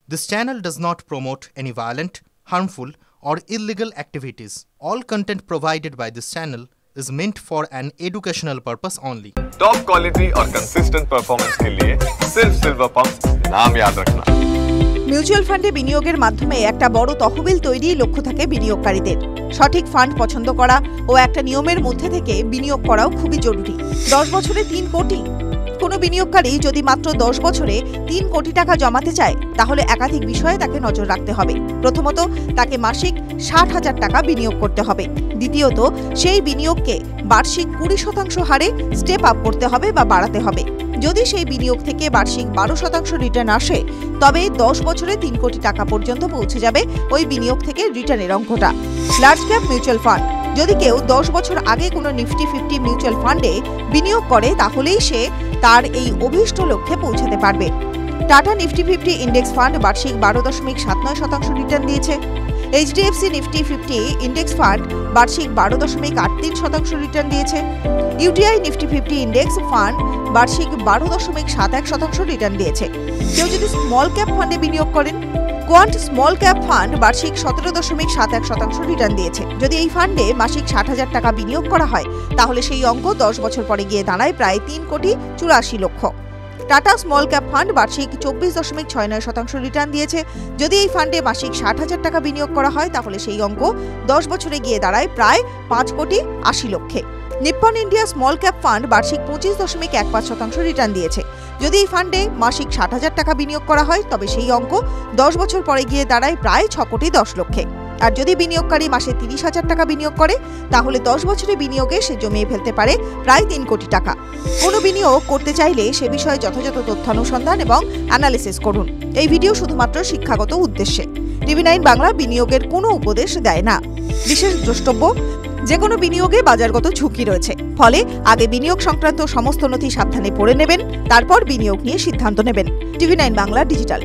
This channel does not promote any violent, harmful, or illegal activities. All content provided by this channel is meant for an educational purpose only. Top quality और consistent performance के लिए सिर्फ silver pump नाम याद रखना। Mutual ফান্ডে বিনিয়োগের মাধ্যমে একটা বড় তহবিল তৈরি লক্ষ্য থাকে বিনিয়োগকারীদের। সঠিক ফান্ড পছন্দ করা ও একটা নিয়মের মধ্যে থেকে বিনিয়োগ করাও খুবই জরুরি। 10 বছরে 3 কোটি। কোনো বিনিয়োগকারী যদি মাত্র 10 বছরে 3 কোটি টাকা জমাতে চায় তাহলে একাধিক বিষয়ে তাকে নজর রাখতে হবে। প্রথমত, তাকে মাসিক 60,000 টাকা বিনিয়োগ করতে হবে। দ্বিতীয়ত, সেই বিনিয়োগকে বার্ষিক 20% হারে স্টেপ আপ করতে হবে বা বাড়াতে হবে। যদি সেই বিনিয়োগ থেকে বার্ষিক 12% রিটার্ন আসে তবে 10 বছরে 3 কোটি টাকা পর্যন্ত পৌঁছে যাবে ওই বিনিয়োগ থেকে রিটার্নের অঙ্কটা। লার্জ ক্যাপ মিউচুয়াল ফান্ড, যদি কেউ 10 বছর আগে কোনো নিফটি 50 মিউচুয়াল ফান্ডে বিনিয়োগ করে তাহলেই সে তার এই অভীষ্ট লক্ষ্যে পৌঁছাতে পারবে। টাটা নিফটি 50 ইন্ডেক্স ফান্ড বার্ষিক 12.79% রিটার্ন দিয়েছে। এইচডিএফসি নিফটি 50 ইন্ডেক্স ফান্ড বার্ষিক 12.83% রিটার্ন দিয়েছে। ইউটিআই নিফটি 50 ইন্ডেক্স ফান্ড বার্ষিক 12.71% রিটার্ন দিয়েছে। কেউ যদি স্মল ক্যাপ ফান্ডে বিনিয়োগ করেন, কোয়ান্ট স্মল ক্যাপ ফান্ড বার্ষিক 17.71% রিটার্ন দিয়েছে। যদি এই ফান্ডে মাসিক 60,000 টাকা বিনিয়োগ করা হয় তাহলে সেই অঙ্ক 10 বছর পরে গিয়ে দাঁড়ায় প্রায় 3 কোটি 84 লক্ষ। টাটা স্মল ক্যাপ ফান্ড বার্ষিক 24.69% রিটার্ন দিয়েছে। যদি এই ফান্ডে মাসিক 60,000 টাকা বিনিয়োগ করা হয় তাহলে সেই অঙ্ক 10 বছরে গিয়ে দাঁড়ায় প্রায় 5 কোটি 80 লক্ষে। Nippon India small cap fund বার্ষিক 25.15% রিটার্ন দিয়েছে। যদি এই ফান্ডে মাসিক 60,000 টাকা বিনিয়োগ করা হয় তবে সেই অঙ্ক 10 বছর পরে গিয়ে দাঁড়ায় প্রায় 6 কোটি 10 লক্ষে। আর যদি বিনিয়োগকারী মাসে 30,000 টাকা বিনিয়োগ করে তাহলে 10 বছরের বিনিয়োগে সে জমিয়ে ফেলতে পারে প্রায় 3 কোটি টাকা। কোনো বিনিয়োগ করতে চাইলে সে বিষয়ে যথাযথ তথ্যানুসন্ধান এবং অ্যানালিসিস করুন। এই ভিডিও শুধুমাত্র শিক্ষাগত উদ্দেশ্যে। টিভি9 বাংলা বিনিয়োগের কোনো উপদেশ দেয় না। বিশেষ দ্রষ্টব্য, যে কোনো বিনিয়োগে বাজারগত ঝুঁকি রয়েছে, ফলে আগে বিনিয়োগ সংক্রান্ত সমস্ত নথি সাবধানে পড়ে নেবেন, তারপর বিনিয়োগ নিয়ে সিদ্ধান্ত নেবেন। টিভি9 বাংলা ডিজিটাল।